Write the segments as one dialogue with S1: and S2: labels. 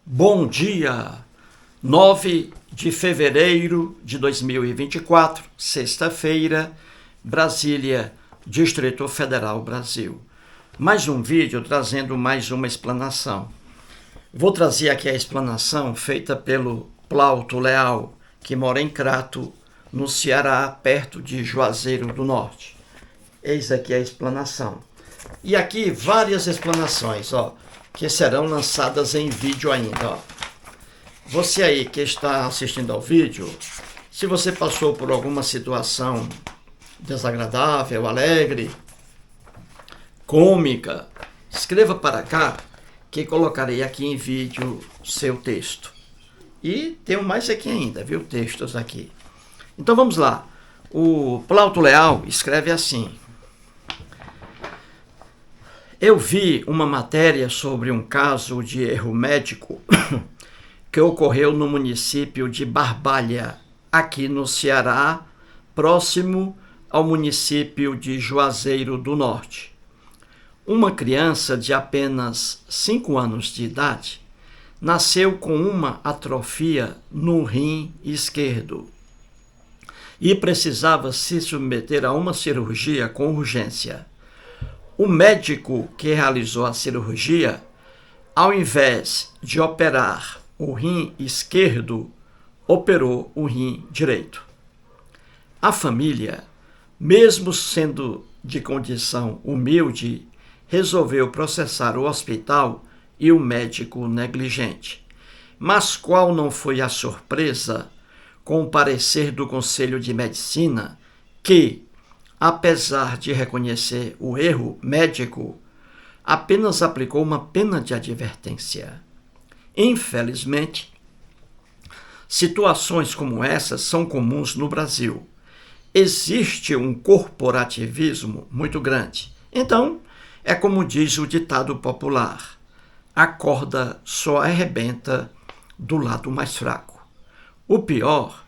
S1: Bom dia, 9 de fevereiro de 2024, sexta-feira, Brasília, Distrito Federal, Brasil. Mais um vídeo trazendo mais uma explanação. Vou trazer aqui a explanação feita pelo Plauto Leal, que mora em Crato, no Ceará, perto de Juazeiro do Norte. Eis aqui a explanação. E aqui várias explanações, que serão lançadas em vídeo ainda. Você aí que está assistindo ao vídeo, se você passou por alguma situação desagradável, alegre, cômica, escreva para cá que colocarei aqui em vídeo seu texto. E tenho mais aqui ainda, viu? Textos aqui. Então vamos lá. O Plauto Leal escreve assim: eu vi uma matéria sobre um caso de erro médico que ocorreu no município de Barbalha, aqui no Ceará, próximo ao município de Juazeiro do Norte. Uma criança de apenas 5 anos de idade nasceu com uma atrofia no rim esquerdo e precisava se submeter a uma cirurgia com urgência. O médico que realizou a cirurgia, ao invés de operar o rim esquerdo, operou o rim direito. A família, mesmo sendo de condição humilde, resolveu processar o hospital e o médico negligente. Mas qual não foi a surpresa com o parecer do Conselho de Medicina que, apesar de reconhecer o erro médico, apenas aplicou uma pena de advertência. Infelizmente, situações como essas são comuns no Brasil. Existe um corporativismo muito grande. Então, é como diz o ditado popular: a corda só arrebenta do lado mais fraco. O pior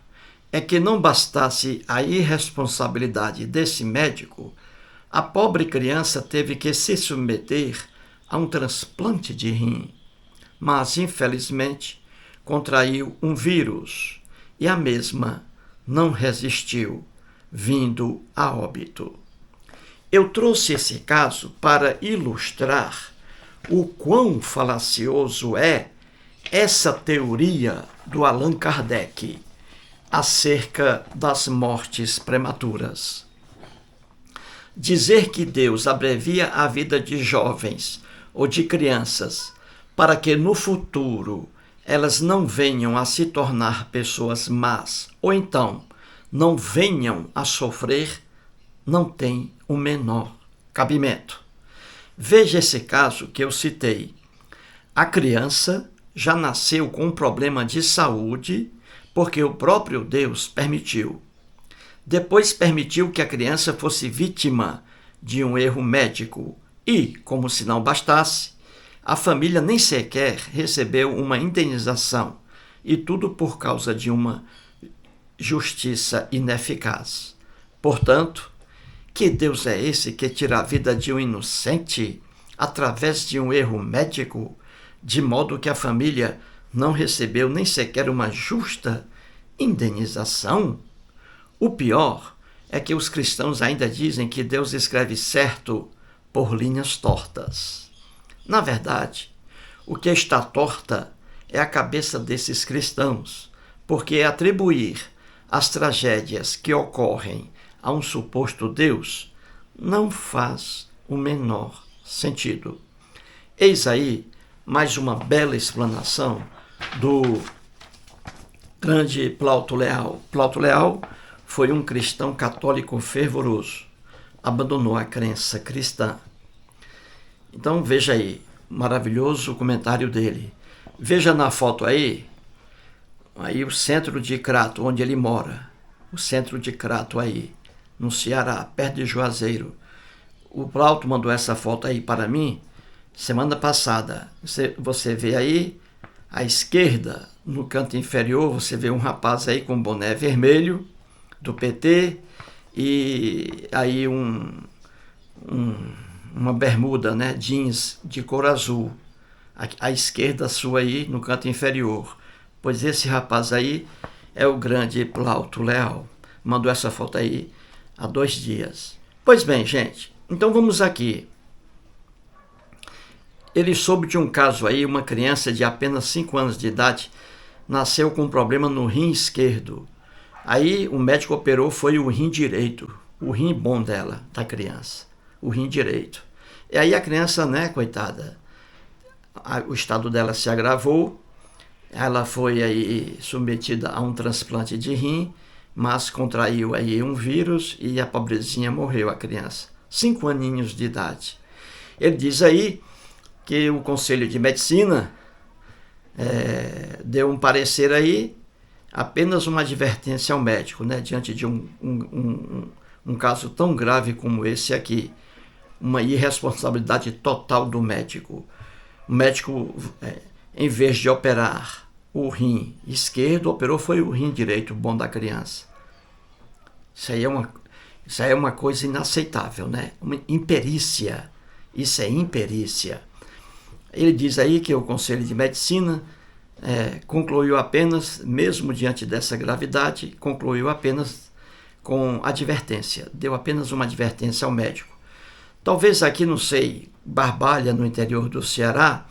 S1: é que não bastasse a irresponsabilidade desse médico, a pobre criança teve que se submeter a um transplante de rim. Mas, infelizmente, contraiu um vírus e a mesma não resistiu, vindo a óbito. Eu trouxe esse caso para ilustrar o quão falacioso é essa teoria do Allan Kardec acerca das mortes prematuras. Dizer que Deus abrevia a vida de jovens ou de crianças para que no futuro elas não venham a se tornar pessoas más ou então não venham a sofrer, não tem o menor cabimento. Veja esse caso que eu citei. A criança já nasceu com um problema de saúde porque o próprio Deus permitiu. Depois permitiu que a criança fosse vítima de um erro médico e, como se não bastasse, a família nem sequer recebeu uma indenização, e tudo por causa de uma justiça ineficaz. Portanto, que Deus é esse que tira a vida de um inocente através de um erro médico, de modo que a família não recebeu nem sequer uma justa indenização? O pior é que os cristãos ainda dizem que Deus escreve certo por linhas tortas. Na verdade, o que está torta é a cabeça desses cristãos, porque atribuir as tragédias que ocorrem a um suposto Deus não faz o menor sentido. Eis aí mais uma bela explanação do grande Plauto Leal. Plauto Leal foi um cristão católico fervoroso. Abandonou a crença cristã. Então veja aí, maravilhoso o comentário dele. Veja na foto aí o centro de Crato, onde ele mora. O centro de Crato aí, no Ceará, perto de Juazeiro. O Plauto mandou essa foto aí para mim semana passada. Você vê aí, à esquerda, no canto inferior, você vê um rapaz aí com boné vermelho, do PT, e aí uma bermuda, jeans de cor azul. à esquerda sua aí, no canto inferior. Pois esse rapaz aí é o grande Plauto Leal. Mandou essa foto aí há 2 dias. Pois bem, gente, então vamos aqui. Ele soube de um caso aí, uma criança de apenas 5 anos de idade nasceu com um problema no rim esquerdo. Aí o médico operou, foi o rim direito, o rim bom dela, da criança, o rim direito. E aí a criança, né, coitada, o estado dela se agravou, ela foi aí submetida a um transplante de rim, mas contraiu aí um vírus e a pobrezinha morreu, a criança, 5 aninhos de idade. Ele diz aí que o Conselho de Medicina deu um parecer aí, apenas uma advertência ao médico, né, diante de um caso tão grave como esse aqui, uma irresponsabilidade total do médico. O médico, em vez de operar o rim esquerdo, operou foi o rim direito bom da criança. Isso aí é uma coisa inaceitável, né? Uma imperícia. Isso é imperícia. Ele diz aí que o Conselho de Medicina concluiu apenas, mesmo diante dessa gravidade, concluiu apenas com advertência. Deu apenas uma advertência ao médico. Talvez aqui, não sei, Barbalha, no interior do Ceará,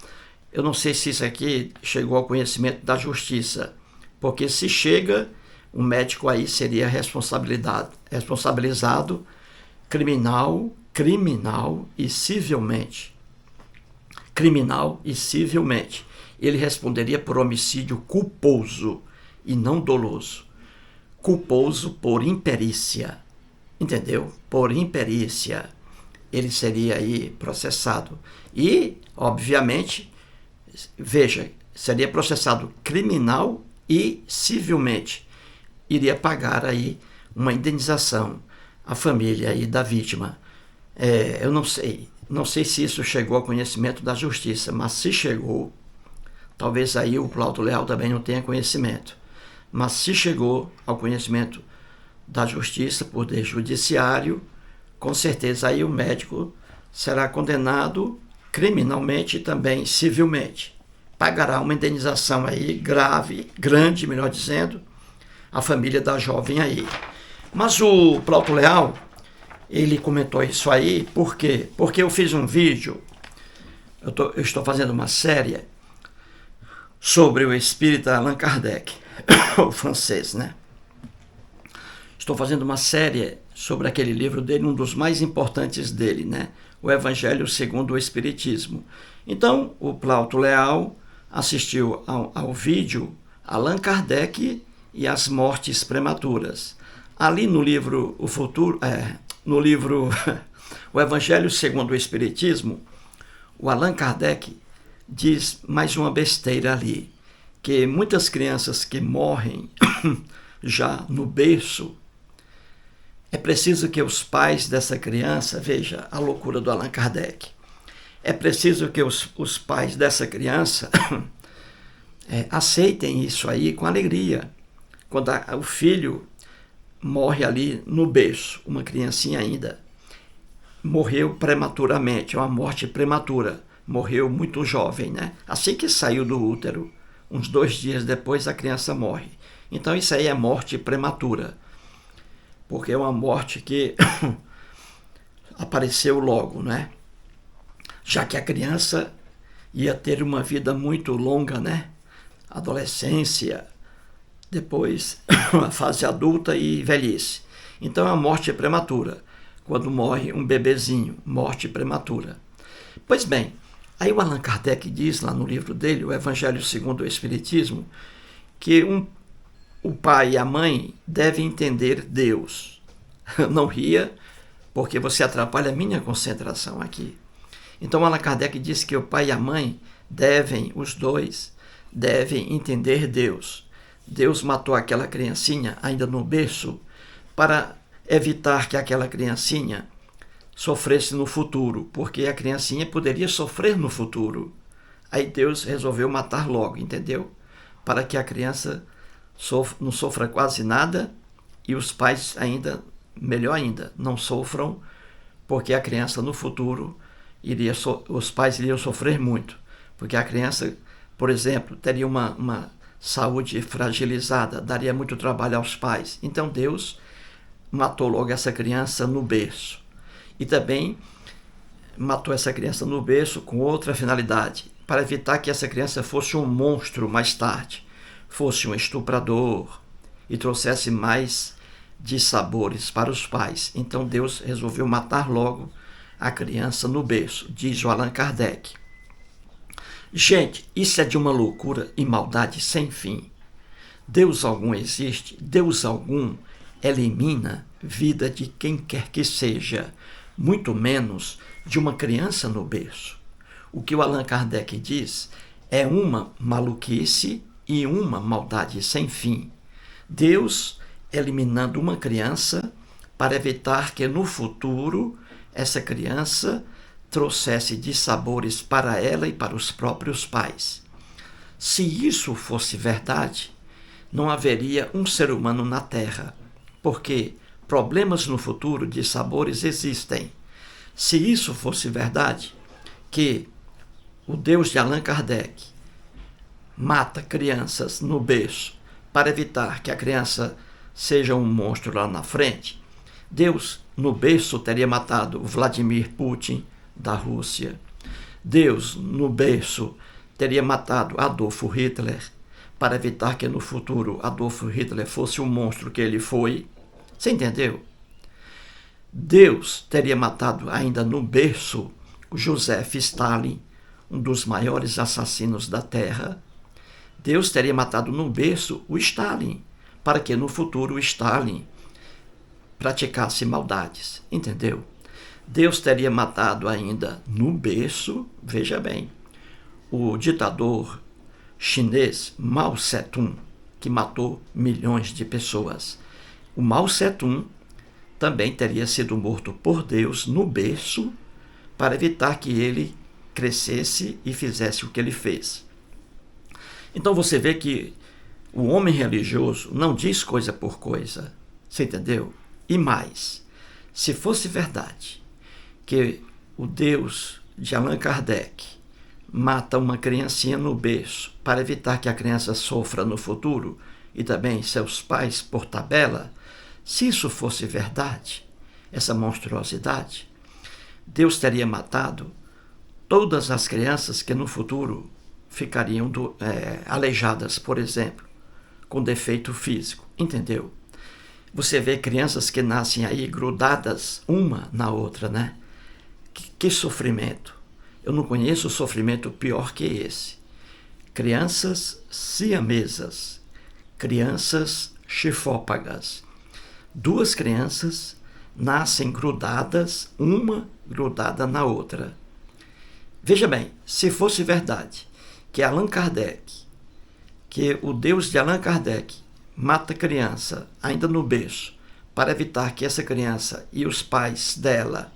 S1: eu não sei se isso aqui chegou ao conhecimento da justiça, porque se chega, o médico aí seria responsabilizado criminal e civilmente. Criminal e civilmente. Ele responderia por homicídio culposo e não doloso. Culposo por imperícia. Entendeu? Por imperícia. Ele seria aí processado. E, obviamente, veja, seria processado criminal e civilmente. Iria pagar aí uma indenização à família aí da vítima. Eu não sei se isso chegou ao conhecimento da justiça, mas se chegou, talvez aí o Plauto Leal também não tenha conhecimento, mas se chegou ao conhecimento da justiça, poder judiciário, com certeza aí o médico será condenado criminalmente e também civilmente. Pagará uma indenização aí grande, melhor dizendo, à família da jovem aí. Mas o Plauto Leal, ele comentou isso aí, por quê? Porque eu fiz um vídeo, eu estou fazendo uma série sobre o espírita Allan Kardec, o francês, né? Estou fazendo uma série sobre aquele livro dele, um dos mais importantes dele, né? O Evangelho segundo o Espiritismo. Então, o Plauto Leal assistiu ao vídeo Allan Kardec e as mortes prematuras. Ali no livro no livro O Evangelho segundo o Espiritismo, o Allan Kardec diz mais uma besteira ali, que muitas crianças que morrem já no berço, é preciso que os pais dessa criança, veja a loucura do Allan Kardec, é preciso que os pais dessa criança aceitem isso aí com alegria. Quando o filho morre ali no berço, uma criancinha ainda, morreu prematuramente, é uma morte prematura, morreu muito jovem, né? Assim que saiu do útero, uns 2 dias depois a criança morre. Então isso aí é morte prematura, porque é uma morte que apareceu logo, né? Já que a criança ia ter uma vida muito longa, né? Adolescência, depois a fase adulta e velhice. Então a morte é prematura, quando morre um bebezinho, morte prematura. Pois bem, aí o Allan Kardec diz lá no livro dele, o Evangelho segundo o Espiritismo, que o pai e a mãe devem entender Deus. Não ria, porque você atrapalha a minha concentração aqui. Então Allan Kardec diz que o pai e a mãe os dois devem entender Deus. Deus matou aquela criancinha ainda no berço para evitar que aquela criancinha sofresse no futuro, porque a criancinha poderia sofrer no futuro. Aí Deus resolveu matar logo, entendeu? Para que a criança não sofra quase nada e os pais ainda, melhor ainda, não sofram, porque a criança no futuro os pais iriam sofrer muito. porque a criança, por exemplo, teria uma saúde fragilizada, daria muito trabalho aos pais. Então Deus matou logo essa criança no berço. E também matou essa criança no berço com outra finalidade, para evitar que essa criança fosse um monstro mais tarde, fosse um estuprador e trouxesse mais dissabores para os pais. Então Deus resolveu matar logo a criança no berço, diz o Allan Kardec. Gente, isso é de uma loucura e maldade sem fim. Deus algum existe? Deus algum elimina vida de quem quer que seja, muito menos de uma criança no berço. O que o Allan Kardec diz é uma maluquice e uma maldade sem fim. Deus eliminando uma criança para evitar que no futuro essa criança trouxesse dissabores para ela e para os próprios pais. Se isso fosse verdade, não haveria um ser humano na Terra, porque problemas no futuro, dissabores, existem. Se isso fosse verdade, que o Deus de Allan Kardec mata crianças no berço para evitar que a criança seja um monstro lá na frente, Deus no berço teria matado Vladimir Putin da Rússia. Deus no berço teria matado Adolf Hitler para evitar que no futuro Adolf Hitler fosse o monstro que ele foi. Você entendeu? Deus teria matado ainda no berço Joseph Stalin, um dos maiores assassinos da Terra. Deus teria matado no berço o Stalin, para que no futuro o Stalin praticasse maldades. Entendeu? Deus teria matado ainda no berço, veja bem, o ditador chinês Mao Tse-tung, que matou milhões de pessoas. O Mao Tse-tung também teria sido morto por Deus no berço para evitar que ele crescesse e fizesse o que ele fez. Então você vê que o homem religioso não diz coisa por coisa. Você entendeu? E mais, se fosse verdade que o Deus de Allan Kardec mata uma criancinha no berço para evitar que a criança sofra no futuro e também seus pais por tabela, se isso fosse verdade, essa monstruosidade, Deus teria matado todas as crianças que no futuro ficariam aleijadas, por exemplo, com defeito físico, entendeu? Você vê crianças que nascem aí grudadas uma na outra, né? Que sofrimento! Eu não conheço sofrimento pior que esse. Crianças siamesas, crianças chifópagas. Duas crianças nascem grudadas, uma grudada na outra. Veja bem, se fosse verdade que Allan Kardec, que o Deus de Allan Kardec mata criança ainda no berço para evitar que essa criança e os pais dela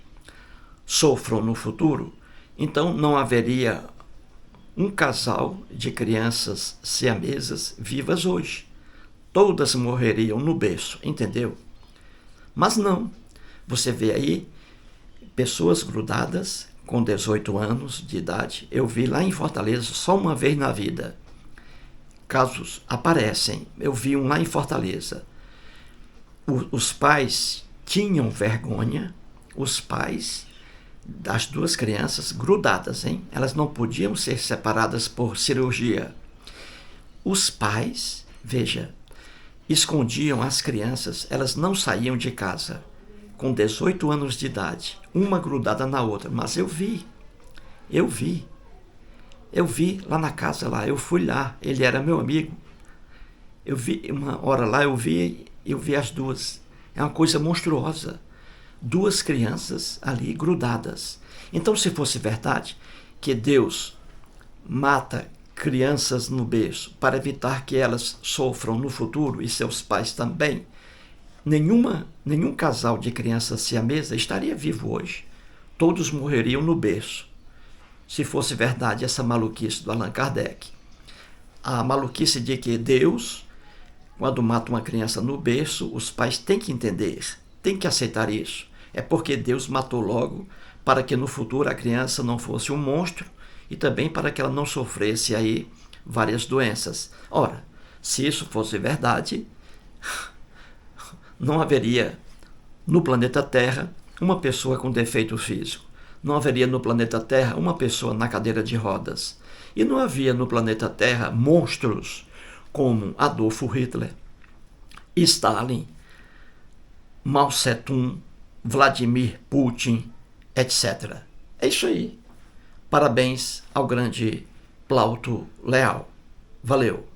S1: sofram no futuro, então não haveria um casal de crianças siamesas vivas hoje. Todas morreriam no berço, entendeu? Mas não. Você vê aí pessoas grudadas com 18 anos de idade. Eu vi lá em Fortaleza só uma vez na vida. Casos aparecem. Eu vi um lá em Fortaleza. Os pais tinham vergonha, os pais das duas crianças grudadas, hein? Elas não podiam ser separadas por cirurgia. Os pais, veja, escondiam as crianças, elas não saíam de casa. Com 18 anos de idade, uma grudada na outra. Mas eu vi lá na casa, lá, eu fui lá, ele era meu amigo. Eu vi uma hora lá, eu vi as duas. É uma coisa monstruosa. Duas crianças ali grudadas. Então, se fosse verdade que Deus mata crianças no berço para evitar que elas sofram no futuro e seus pais também, nenhum casal de crianças siamesas estaria vivo hoje. Todos morreriam no berço. Se fosse verdade essa maluquice do Allan Kardec. A maluquice de que Deus, quando mata uma criança no berço, os pais têm que entender, têm que aceitar isso. É porque Deus matou logo para que no futuro a criança não fosse um monstro e também para que ela não sofresse aí várias doenças. Ora, se isso fosse verdade, não haveria no planeta Terra uma pessoa com defeito físico. Não haveria no planeta Terra uma pessoa na cadeira de rodas. E não havia no planeta Terra monstros como Adolfo Hitler, Stalin, Mao Tse-tung, Vladimir Putin, etc. É isso aí. Parabéns ao grande Plauto Leal. Valeu!